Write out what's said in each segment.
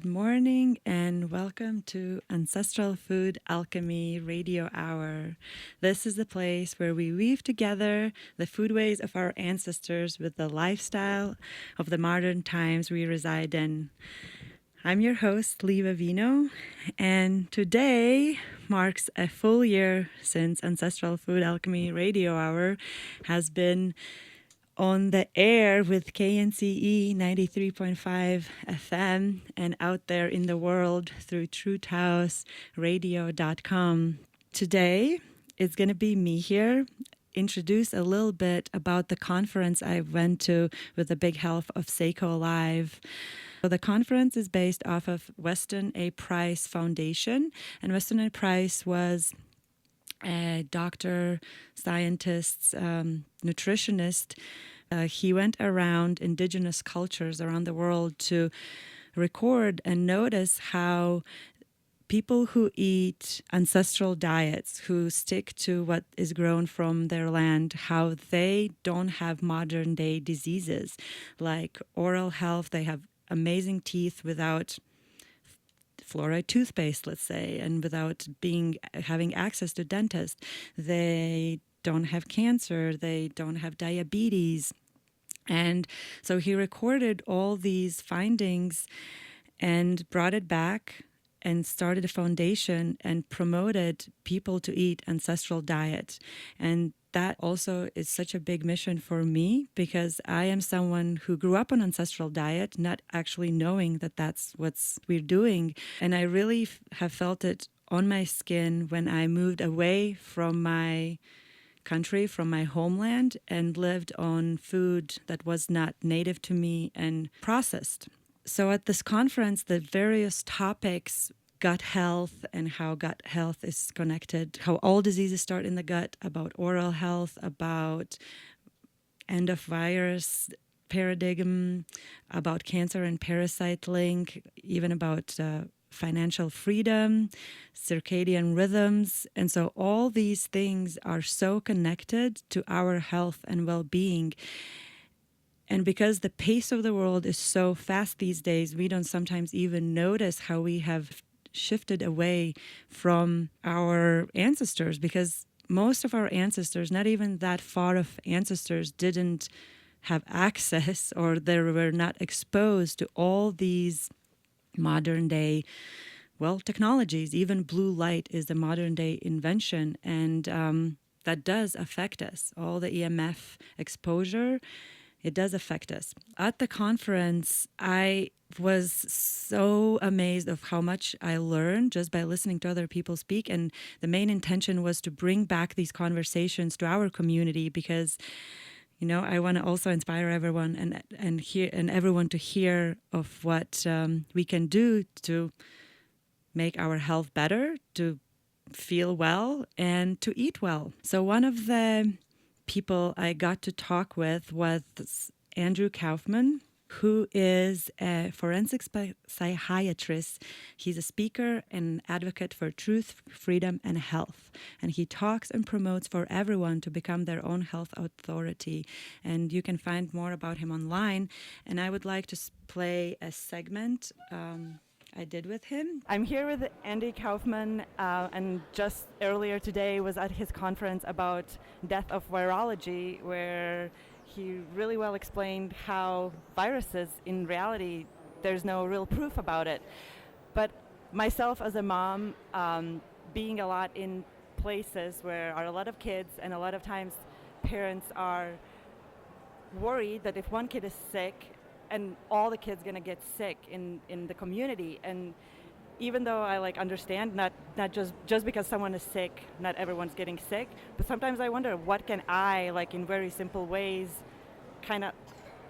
morning and welcome to Ancestral Food Alchemy Radio Hour. This is the place where we weave together the foodways of our ancestors with the lifestyle of the modern times we reside in. I'm your host, Liva Vino, and today marks a full year since Ancestral Food Alchemy Radio Hour has been on the air with KNCE 93.5 FM and out there in the world through TrueTaosRadio.com. Today, it's going to be me here. Introduce a little bit about the conference I went to with the big help of Seiko Alive. So the conference is based off of Weston A. Price Foundation, and Weston A. Price was a doctor, scientist, nutritionist. He went around indigenous cultures around the world to record and notice how people who eat ancestral diets, who stick to what is grown from their land, how they don't have modern day diseases like oral health. They have amazing teeth without fluoride toothpaste, let's say, and without having access to dentists. They don't have cancer, they don't have diabetes. And so he recorded all these findings and brought it back and started a foundation and promoted people to eat ancestral diet. And that also is such a big mission for me because I am someone who grew up on ancestral diet, not actually knowing that that's what we're doing. And I really have felt it on my skin when I moved away from my country, from my homeland, and lived on food that was not native to me and processed. So at this conference, the various topics, gut health and how gut health is connected, how all diseases start in the gut, about oral health, about end of virus paradigm, about cancer and parasite link, even about financial freedom, circadian rhythms. And so all these things are so connected to our health and well-being. And because the pace of the world is so fast these days, we don't sometimes even notice how we have shifted away from our ancestors, because most of our ancestors, not even that far of ancestors, didn't have access or they were not exposed to all these modern day, technologies. Even blue light is a modern day invention, and that does affect us. All the EMF exposure, it does affect us. At the conference, I was so amazed of how much I learned just by listening to other people speak. And the main intention was to bring back these conversations to our community because, I want to also inspire everyone and everyone to hear of what we can do to make our health better, to feel well, and to eat well. So one of the people I got to talk with was Andrew Kaufman, who is a forensic psychiatrist. He's a speaker and advocate for truth, freedom, and health. And he talks and promotes for everyone to become their own health authority. And you can find more about him online. And I would like to play a segment I did with him. I'm here with Andy Kaufman, and just earlier today was at his conference about death of virology, where he really well explained how viruses, in reality, there's no real proof about it. But myself as a mom, being a lot in places where are a lot of kids, and a lot of times parents are worried that if one kid is sick, and all the kids gonna get sick in the community. And even though I understand not just because someone is sick, not everyone's getting sick, but sometimes I wonder what can I in very simple ways kind of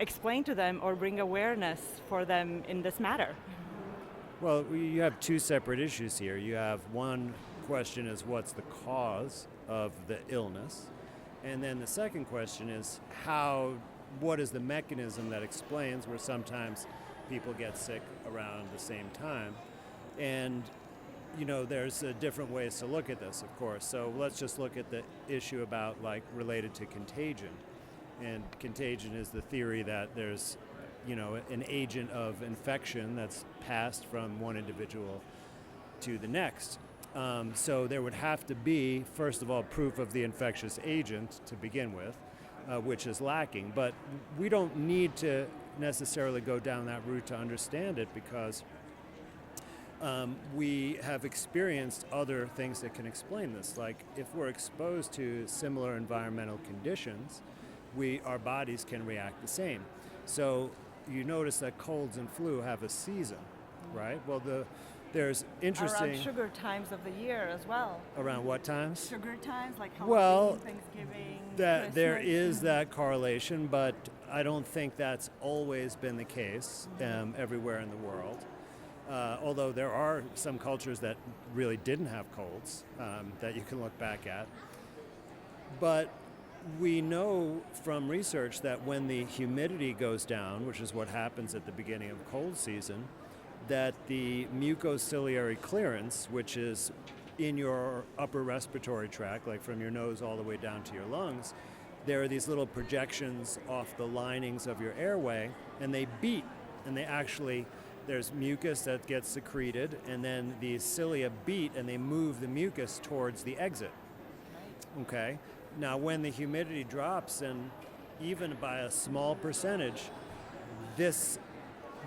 explain to them or bring awareness for them in this matter. Well, you have two separate issues here. You have one question is what's the cause of the illness? And then the second question is what is the mechanism that explains where sometimes people get sick around the same time? And, there's different ways to look at this, of course. So let's just look at the issue about related to contagion. And contagion is the theory that there's an agent of infection that's passed from one individual to the next. So there would have to be, first of all, proof of the infectious agent to begin with, which is lacking. But we don't need to necessarily go down that route to understand it, because we have experienced other things that can explain this. Like if we're exposed to similar environmental conditions, our bodies can react the same. So you notice that colds and flu have a season, right? Well, there's interesting... Around sugar times of the year as well. Around what times? Sugar times, like Halloween, Thanksgiving, Christmas. There is that correlation, but I don't think that's always been the case everywhere in the world. Although there are some cultures that really didn't have colds that you can look back at. But we know from research that when the humidity goes down, which is what happens at the beginning of cold season, that the mucociliary clearance, which is in your upper respiratory tract, like from your nose all the way down to your lungs, there are these little projections off the linings of your airway, and they beat, and there's mucus that gets secreted, and then the cilia beat, and they move the mucus towards the exit. Okay? Now, when the humidity drops, and even by a small percentage, the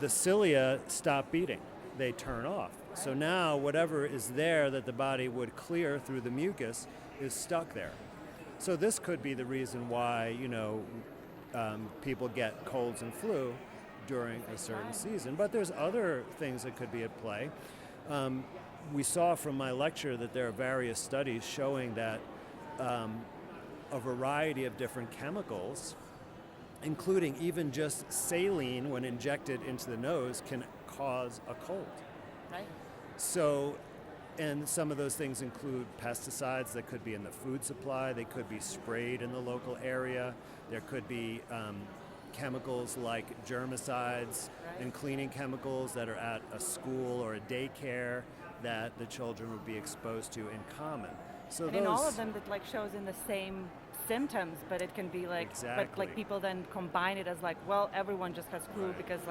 cilia stop beating. They turn off. So now whatever is there that the body would clear through the mucus is stuck there. So this could be the reason why, people get colds and flu during a certain season. But there's other things that could be at play. We saw from my lecture that there are various studies showing that a variety of different chemicals, including even just saline when injected into the nose, can cause a cold. Right. So, and some of those things include pesticides that could be in the food supply, they could be sprayed in the local area, there could be chemicals like germicides and cleaning chemicals that are at a school or a daycare that the children would be exposed to in common. So and in all of them, that shows in the same symptoms, but it can be but people then combine it as everyone just has flu because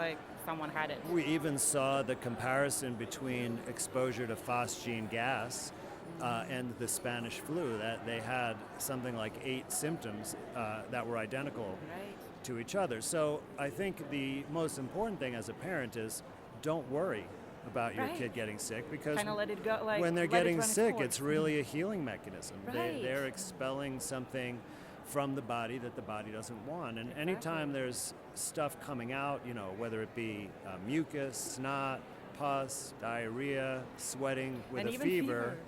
someone had it. We even saw the comparison between exposure to phosgene gas and the Spanish flu, that they had something like 8 symptoms that were identical to each other. So I think the most important thing as a parent is don't worry about your kid getting sick, because kind of let it go, when they're getting sick, it's really a healing mechanism. They're expelling something from the body that the body doesn't want. And anytime there's stuff coming out, whether it be mucus, snot, pus, diarrhea, sweating with a fever,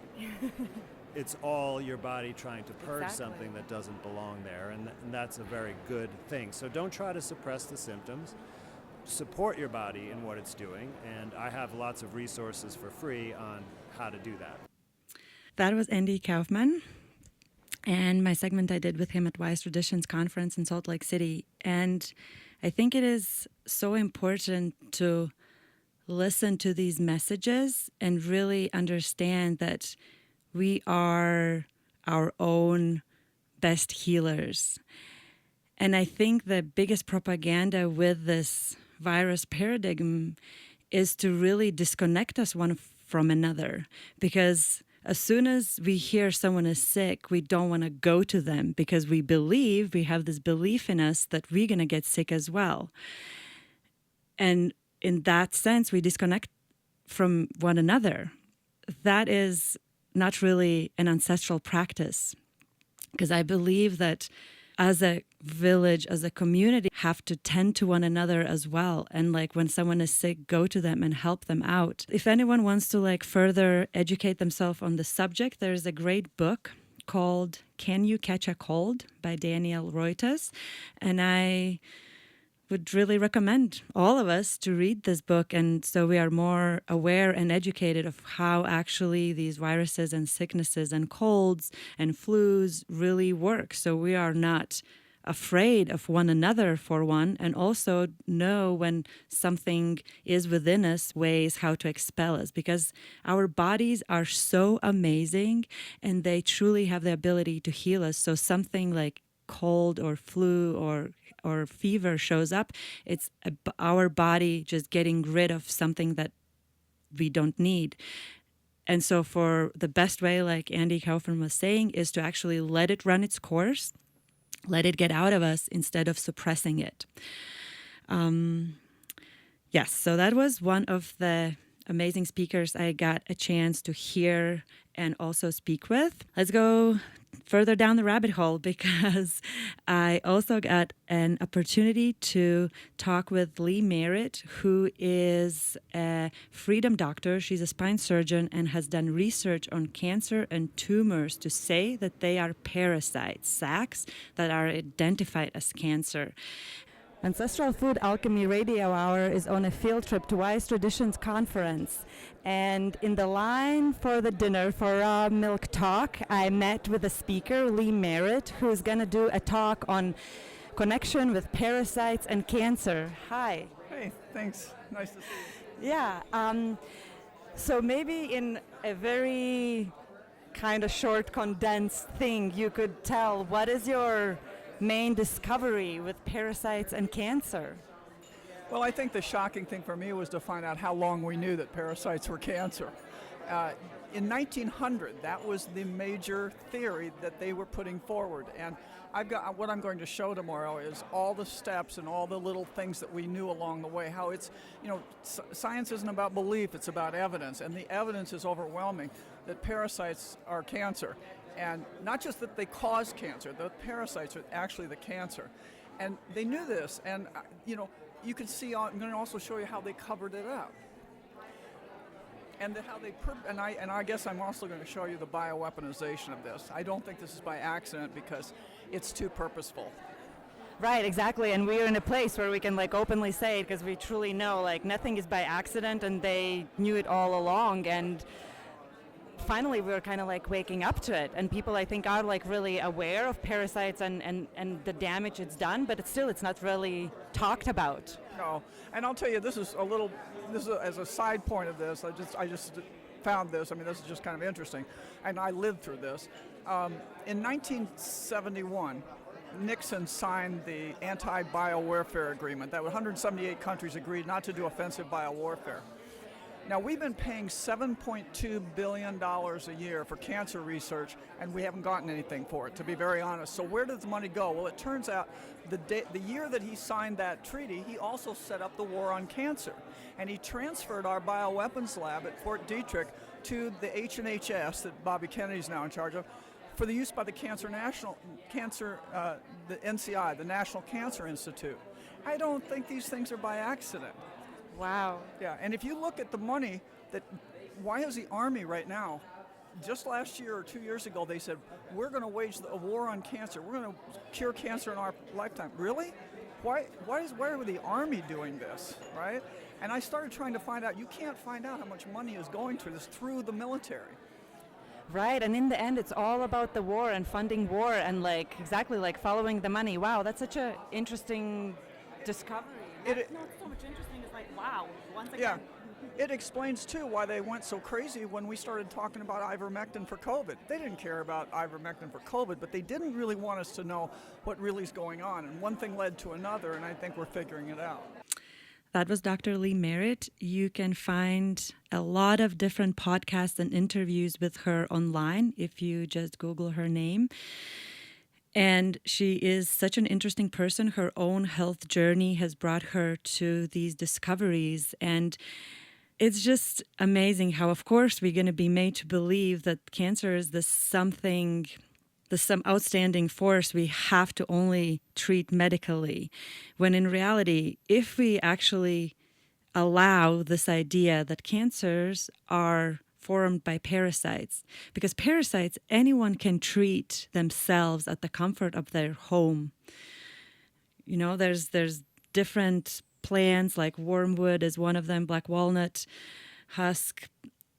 it's all your body trying to purge something that doesn't belong there, and that's a very good thing. So don't try to suppress the symptoms. Support your body in what it's doing, and I have lots of resources for free on how to do that. That was Andy Kaufman, and my segment I did with him at Wise Traditions Conference in Salt Lake City. And I think it is so important to listen to these messages and really understand that we are our own best healers. And I think the biggest propaganda with this virus paradigm is to really disconnect us one from another, because as soon as we hear someone is sick, we don't want to go to them because we have this belief in us that we're going to get sick as well. And in that sense, we disconnect from one another. That is not really an ancestral practice, because I believe that as a village, as a community, have to tend to one another as well. And when someone is sick, go to them and help them out. If anyone wants to further educate themselves on the subject, there is a great book called Can You Catch a Cold by Daniel Reuters. And I would really recommend all of us to read this book, and so we are more aware and educated of how actually these viruses and sicknesses and colds and flus really work. So we are not afraid of one another, for one, and also know when something is within us, ways how to expel us, because our bodies are so amazing and they truly have the ability to heal us. So something like cold or flu or fever shows up, it's our body just getting rid of something that we don't need. And so for the best way, like Andy Kaufman was saying, is to actually let it run its course, let it get out of us instead of suppressing it. Yes, so that was one of the amazing speakers I got a chance to hear and also speak with. Let's go further down the rabbit hole, because I also got an opportunity to talk with Lee Merritt, who is a freedom doctor. She's a spine surgeon and has done research on cancer and tumors to say that they are parasites, sacs that are identified as cancer. Ancestral Food Alchemy Radio Hour is on a field trip to Wise Traditions Conference. And in the line for the dinner for our milk talk, I met with a speaker, Lee Merritt, who's going to do a talk on connection with parasites and cancer. Hi. Hey, thanks. Nice to see you. Yeah. So maybe in a very kind of short, condensed thing, you could tell what is your main discovery with parasites and cancer? Well, I think the shocking thing for me was to find out how long we knew that parasites were cancer. In 1900, that was the major theory that they were putting forward. And what I'm going to show tomorrow is all the steps and all the little things that we knew along the way. How it's, science isn't about belief, it's about evidence. And the evidence is overwhelming that parasites are cancer. And not just that they cause cancer, the parasites are actually the cancer. And they knew this, and you can see, I'm going to also show you how they covered it up. And how they, I guess I'm also going to show you the bioweaponization of this. I don't think this is by accident because it's too purposeful. Right, exactly, and we're in a place where we can openly say it because we truly know nothing is by accident, and they knew it all along, and finally we're kind of waking up to it, and people I think are really aware of parasites and the damage it's done, but it's not really talked about. No, and I'll tell you, this is as a side point of this, I just found this. I mean, this is just kind of interesting, and I lived through this. In 1971, Nixon signed the anti-biowarfare agreement that 178 countries agreed not to do offensive biowarfare. Now, we've been paying $7.2 billion a year for cancer research, and we haven't gotten anything for it, to be very honest. So where does the money go? Well, it turns out the year that he signed that treaty, he also set up the war on cancer. And he transferred our bioweapons lab at Fort Detrick to the H&HS that Bobby Kennedy's now in charge of for the use by the the NCI, the National Cancer Institute. I don't think these things are by accident. Wow. Yeah, and if you look at the money why is the Army right now, just last year or 2 years ago, they said, we're going to wage a war on cancer. We're going to cure cancer in our lifetime. Really? Why are the Army doing this, right? And I started trying to find out, you can't find out how much money is going to this through the military. Right, and in the end, it's all about the war and funding war and following the money. Wow, that's such an interesting discovery. That's not so much interesting. It's wow, once again. Yeah. It explains, too, why they went so crazy when we started talking about ivermectin for COVID. They didn't care about ivermectin for COVID, but they didn't really want us to know what really is going on. And one thing led to another, and I think we're figuring it out. That was Dr. Lee Merritt. You can find a lot of different podcasts and interviews with her online if you just Google her name. And she is such an interesting person. Her own health journey has brought her to these discoveries. And it's just amazing how, of course, we're going to be made to believe that cancer is some outstanding force we have to only treat medically. When in reality, if we actually allow this idea that cancers are formed by parasites, because parasites anyone can treat themselves at the comfort of their home. There's different plants, like wormwood is one of them, black walnut husk.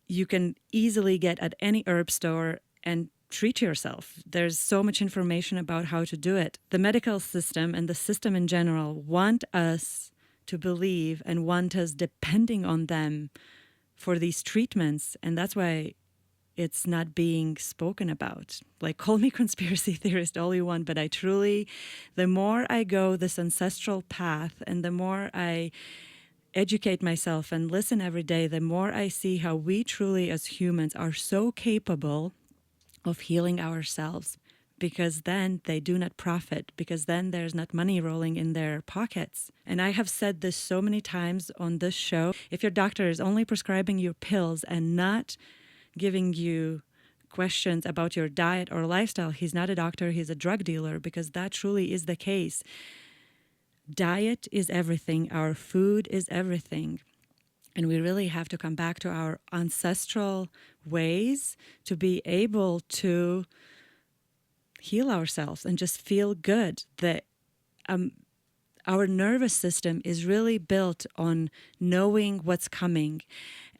You can easily get at any herb store and treat yourself. There's so much information about how to do it. The medical system and the system in general want us to believe and want us depending on them for these treatments. And that's why it's not being spoken about. Like, call me conspiracy theorist all you want, but I truly, the more I go this ancestral path and the more I educate myself and listen every day, the more I see how we truly as humans are so capable of healing ourselves, because then they do not profit, because then there's not money rolling in their pockets. And I have said this so many times on this show, if your doctor is only prescribing you pills and not giving you questions about your diet or lifestyle, he's not a doctor, he's a drug dealer, because that truly is the case. Diet is everything. Our food is everything. And we really have to come back to our ancestral ways to be able to heal ourselves and just feel good. Our nervous system is really built on knowing what's coming.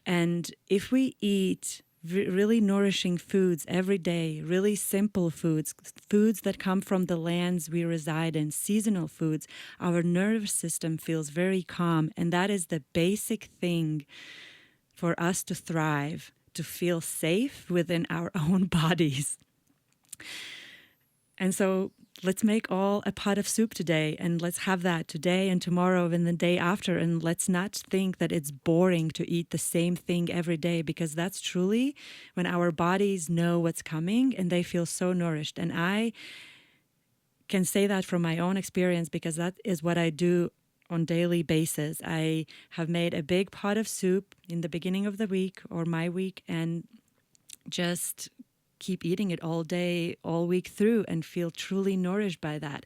And if we eat really nourishing foods every day, really simple foods, foods that come from the lands we reside in, seasonal foods, our nervous system feels very calm. And that is the basic thing for us to thrive, to feel safe within our own bodies. And so let's make all a pot of soup today, and let's have that today and tomorrow and the day after. And let's not think that it's boring to eat the same thing every day, because that's truly when our bodies know what's coming and they feel so nourished. And I can say that from my own experience, because that is what I do on daily basis. I have made a big pot of soup in the beginning of the week or my week, and just keep eating it all day, all week through, and feel truly nourished by that.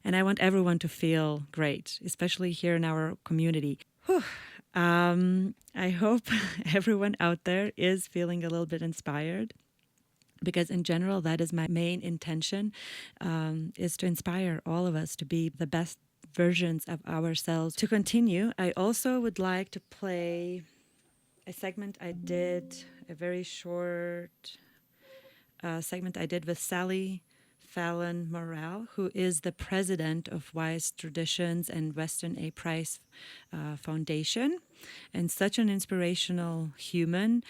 And I want everyone to feel great, especially here in our community. I hope everyone out there is feeling a little bit inspired, because in general, that is my main intention, is to inspire all of us to be the best versions of ourselves. To continue, I also would like to play a segment I did, a very short segment I did with Sally Fallon Morrell, who is the president of Wise Traditions and Weston A. Price Foundation, and such an inspirational human.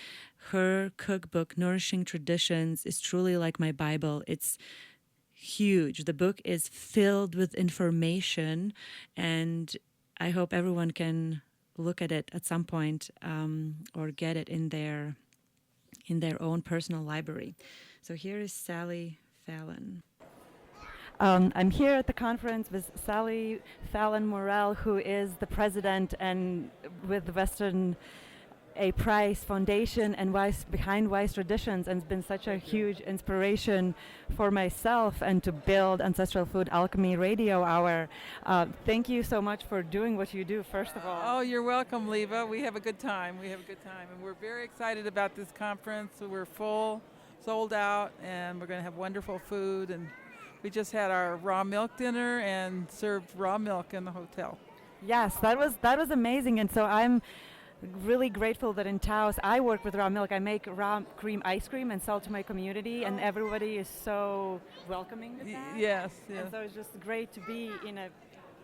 Her cookbook, Nourishing Traditions, is truly like my Bible. It's huge. The book is filled with information, and I hope everyone can look at it at some point, or get it in their own personal library. So here is Sally Fallon. I'm here at the conference with Sally Fallon Morrell, who is the president and with the Weston A. Price Foundation and behind Wise Traditions, and has been such a huge inspiration for myself and to build Ancestral Food Alchemy Radio Hour. Thank you so much for doing what you do, first of all. Oh, you're welcome, Liva. We have a good time. And we're very excited about this conference. We're full, sold out, and we're going to have wonderful food. And we just had our raw milk dinner and served raw milk in the hotel. Yes, that was amazing. And so I'm really grateful that in Taos I work with raw milk. I make raw cream ice cream and sell to my community, and everybody is so welcoming with that. Yes. And so it's just great to be in an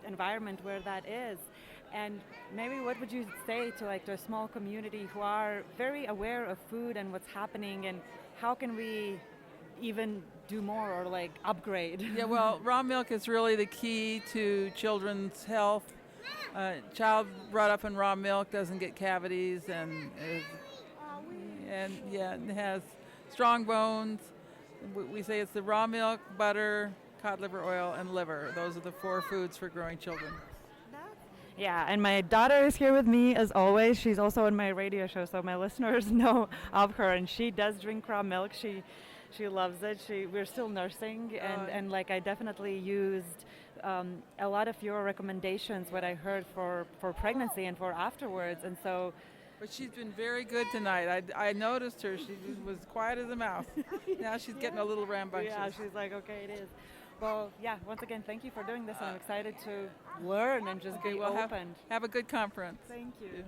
environment where that is. And maybe what would you say to a small community who are very aware of food and what's happening, and how can we even do more or upgrade? Yeah, well, raw milk is really the key to children's health. Child brought up in raw milk doesn't get cavities and has strong bones. We say it's the raw milk, butter, cod liver oil, and liver. Those are the 4 foods for growing children. Yeah, and my daughter is here with me as always. She's also on my radio show, so my listeners know of her, and she does drink raw milk. She loves it. We're still nursing, and I definitely used a lot of your recommendations, what I heard for pregnancy and for afterwards, and so. But she's been very good tonight. I noticed her. She was quiet as a mouse. Now she's getting a little rambunctious. Yeah, she's like, okay, it is. Well, yeah, once again, thank you for doing this. I'm excited to learn and just be open. Have a good conference. Thank you. Yeah.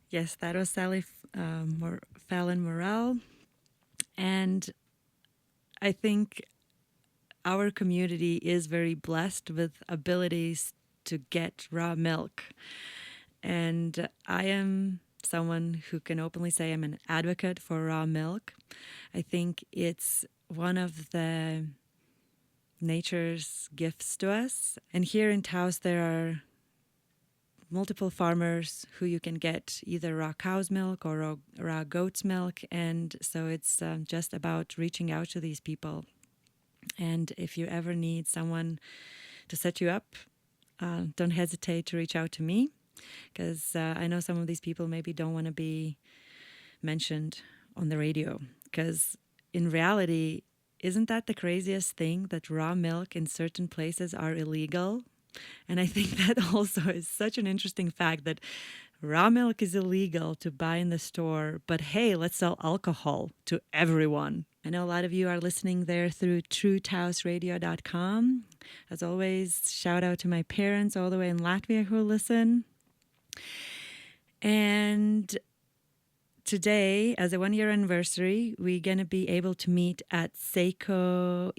Yes, that was Sally Fallon Morrell. And I think our community is very blessed with abilities to get raw milk. And I am someone who can openly say I'm an advocate for raw milk. I think it's one of the nature's gifts to us. And here in Taos, there are multiple farmers who you can get either raw cow's milk or raw goat's milk. And so it's just about reaching out to these people. And if you ever need someone to set you up, don't hesitate to reach out to me, because I know some of these people maybe don't want to be mentioned on the radio, because in reality, isn't that the craziest thing, that raw milk in certain places are illegal? And I think that also is such an interesting fact, that raw milk is illegal to buy in the store, but hey, let's sell alcohol to everyone. I know a lot of you are listening there through TrueTaosRadio.com. As always, shout out to my parents all the way in Latvia who listen. And today, as a 1-year anniversary, we're going to be able to meet at Seiko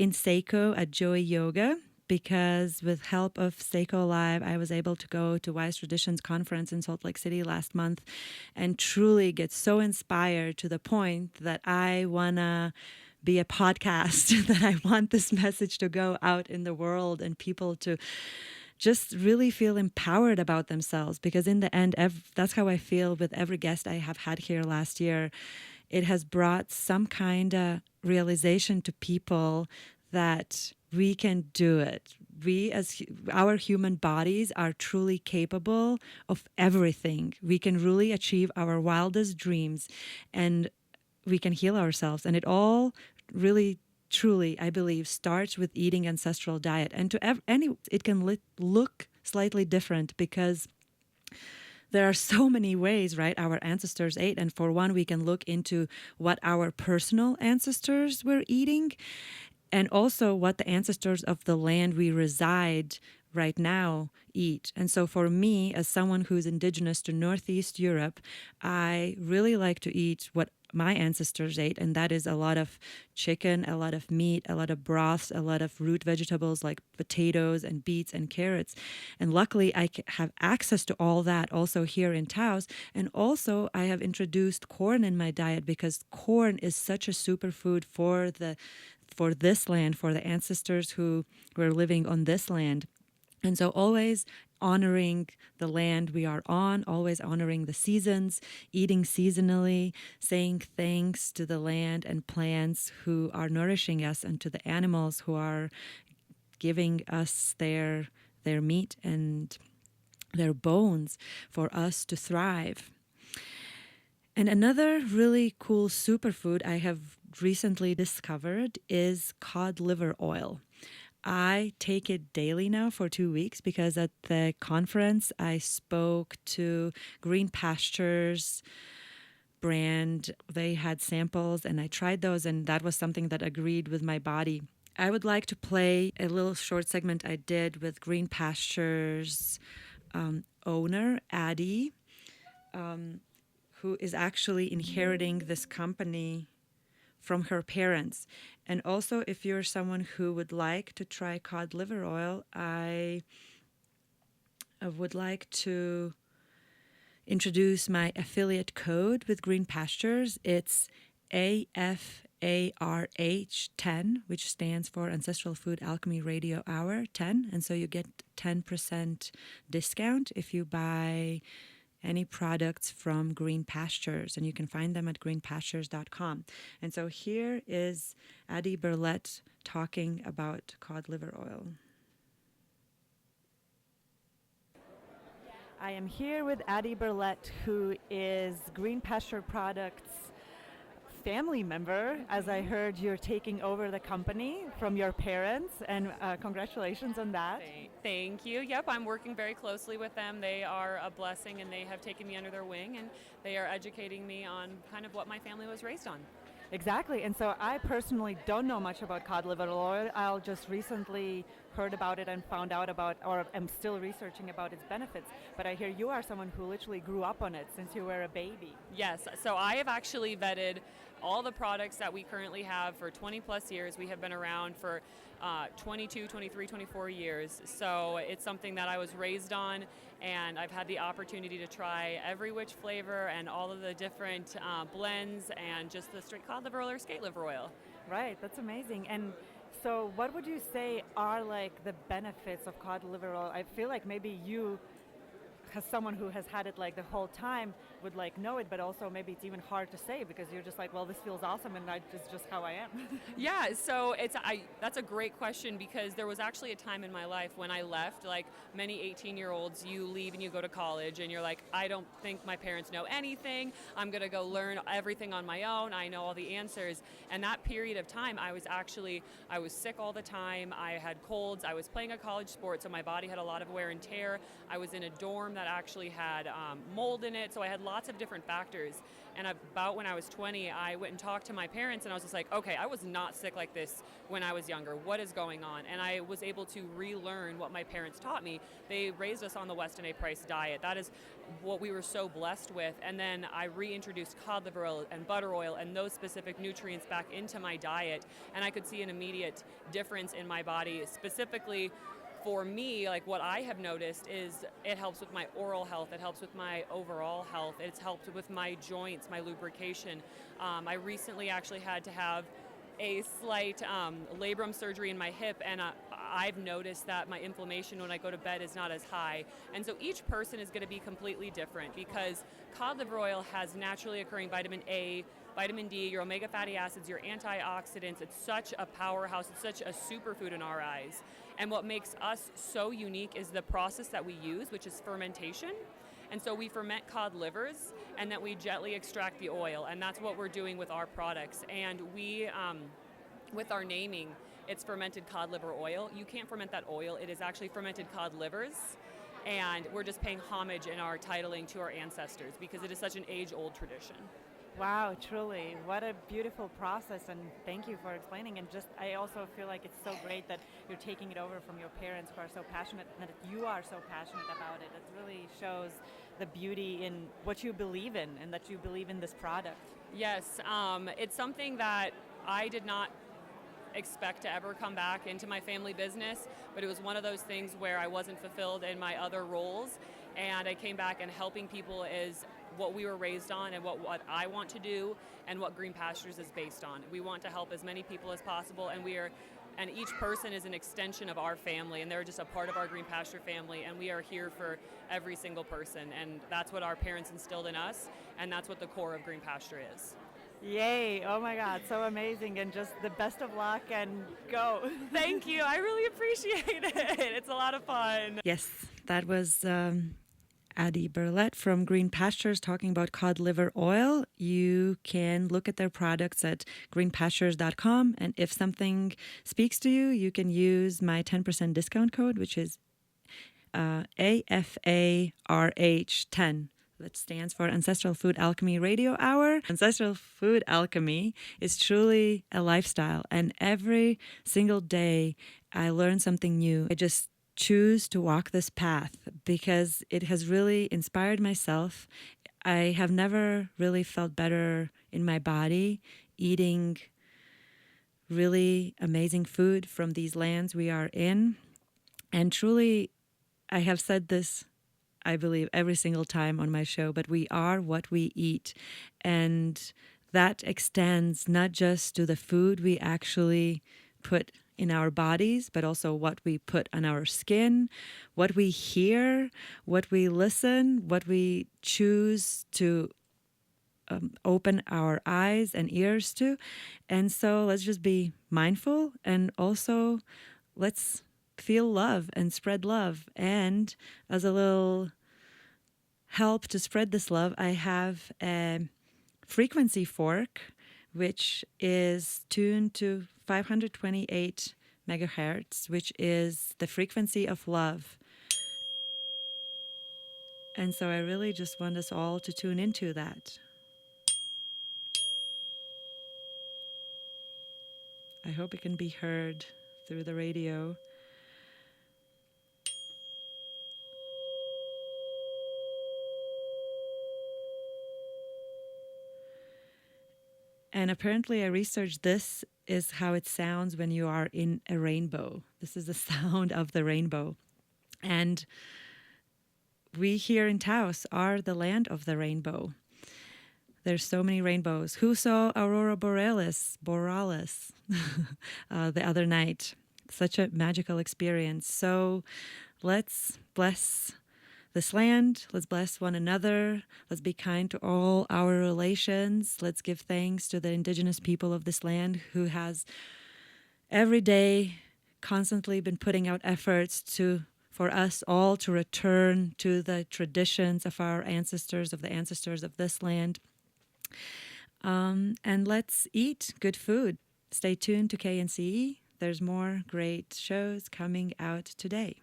at Joy Yoga, because with help of Seiko Live, I was able to go to Wise Traditions Conference in Salt Lake City last month and truly get so inspired to the point that I want to be a podcast, that I want this message to go out in the world and people to just really feel empowered about themselves. Because in the end, that's how I feel with every guest I have had here last year. It has brought some kind of realization to people that we can do it. We, as our human bodies, are truly capable of everything. We can really achieve our wildest dreams, and we can heal ourselves. And it all really, truly, I believe, starts with eating ancestral diet. And to it can look slightly different, because there are so many ways, right, our ancestors ate. And for one, we can look into what our personal ancestors were eating, and also what the ancestors of the land we reside right now eat. And so for me, as someone who's indigenous to Northeast Europe, I really like to eat what my ancestors ate, and that is a lot of chicken, a lot of meat, a lot of broths, a lot of root vegetables like potatoes and beets and carrots. And luckily, I have access to all that also here in Taos. And also, I have introduced corn in my diet, because corn is such a superfood for this land, for the ancestors who were living on this land. And so always honoring the land we are on, always honoring the seasons, eating seasonally, saying thanks to the land and plants who are nourishing us, and to the animals who are giving us their meat and their bones for us to thrive. And another really cool superfood I have recently discovered is cod liver oil. I take it daily now for 2 weeks, because at the conference I spoke to Green Pastures brand. They had samples and I tried those, and that was something that agreed with my body. I would like to play a little short segment I did with Green Pastures owner, Addie, who is actually inheriting this company from her parents. And also, if you're someone who would like to try cod liver oil, I would like to introduce my affiliate code with Green Pastures. It's AFARH10, which stands for Ancestral Food Alchemy Radio Hour 10. And so you get 10% discount if you buy any products from Green Pastures, and you can find them at greenpastures.com. And so here is Addie Burlett talking about cod liver oil. I am here with Addie Burlett, who is Green Pasture Products family member. As I heard, you're taking over the company from your parents, and congratulations on that. Thank you. Yep, I'm working very closely with them. They are a blessing, and they have taken me under their wing, and they are educating me on kind of what my family was raised on. Exactly. And so I personally don't know much about cod liver oil. I just recently heard about it and found out about, or am still researching about its benefits. But I hear you are someone who literally grew up on it since you were a baby. Yes. So I have actually vetted all the products that we currently have for 20 plus years. We have been around for 22, 23, 24 years. So it's something that I was raised on, and I've had the opportunity to try every which flavor and all of the different blends and just the straight cod liver oil or skate liver oil. Right, that's amazing. And so what would you say are like the benefits of cod liver oil? I feel like maybe you, as someone who has had it like the whole time, would like know it, but also maybe it's even hard to say because you're just like, well, this feels awesome and it's just how I am. Yeah, so that's a great question, because there was actually a time in my life when I left, like many 18-year-olds, you leave and you go to college and you're like, I don't think my parents know anything. I'm going to go learn everything on my own. I know all the answers. And that period of time, I was sick all the time. I had colds. I was playing a college sport, so my body had a lot of wear and tear. I was in a dorm that actually had mold in it, so I had lots of different factors. And about when I was 20, I went and talked to my parents, and I was just like, okay, I was not sick like this when I was younger. What is going on? And I was able to relearn what my parents taught me. They raised us on the Weston price diet. That is what we were so blessed with. And then I reintroduced cod liver oil and butter oil and those specific nutrients back into my diet, and I could see an immediate difference in my body. Specifically, for me, like what I have noticed is it helps with my oral health, it helps with my overall health, it's helped with my joints, my lubrication. I recently actually had to have a slight labrum surgery in my hip, and I've noticed that my inflammation when I go to bed is not as high. And so each person is going to be completely different, because cod liver oil has naturally occurring vitamin A, vitamin D, your omega fatty acids, your antioxidants. It's such a powerhouse. It's such a superfood in our eyes. And what makes us so unique is the process that we use, which is fermentation. And so we ferment cod livers, and then we gently extract the oil. And that's what we're doing with our products. And we, with our naming, it's fermented cod liver oil. You can't ferment that oil. It is actually fermented cod livers. And we're just paying homage in our titling to our ancestors, because it is such an age-old tradition. Wow, truly. What a beautiful process, and thank you for explaining. And just, I also feel like it's so great that you're taking it over from your parents who are so passionate, and that you are so passionate about it. It really shows the beauty in what you believe in, and that you believe in this product. Yes, it's something that I did not expect to ever come back into my family business, but it was one of those things where I wasn't fulfilled in my other roles, and I came back, and helping people is what we were raised on, and what I want to do, and what Green Pastures is based on. We want to help as many people as possible, and each person is an extension of our family, and they're just a part of our Green Pasture family, and we are here for every single person, and that's what our parents instilled in us, and that's what the core of Green Pasture is. Yay, oh my God, so amazing, and just the best of luck, and go. Thank you, I really appreciate it. It's a lot of fun. Yes, that was Addie Burlett from Green Pastures talking about cod liver oil. You can look at their products at greenpastures.com, and if something speaks to you, you can use my 10% discount code, which is AFARH10. That stands for Ancestral Food Alchemy Radio Hour. Ancestral Food Alchemy is truly a lifestyle, and every single day I learn something new. I just choose to walk this path because it has really inspired myself. I have never really felt better in my body eating really amazing food from these lands we are in. And truly, I have said this, I believe, every single time on my show, but we are what we eat. And that extends not just to the food we actually put in our bodies, but also what we put on our skin, what we hear, what we listen, what we choose to open our eyes and ears to. And so let's just be mindful, and also let's feel love and spread love. And as a little help to spread this love, I have a frequency fork, which is tuned to 528 megahertz, which is the frequency of love. And so I really just want us all to tune into that. I hope it can be heard through the radio. And apparently I researched this is how it sounds when you are in a rainbow. This is the sound of the rainbow. And we here in Taos are the land of the rainbow. There's so many rainbows. Who saw Aurora Borealis the other night? Such a magical experience. So let's bless this land. Let's bless one another. Let's be kind to all our relations. Let's give thanks to the indigenous people of this land who has every day constantly been putting out efforts for us all to return to the traditions of our ancestors, of the ancestors of this land. And let's eat good food. Stay tuned to KNCE. There's more great shows coming out today.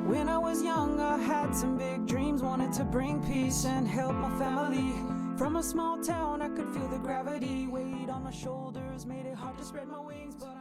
When I was young, I had some big dreams, wanted to bring peace and help my family. From a small town, I could feel the gravity weight on my shoulders, made it hard to spread my wings, but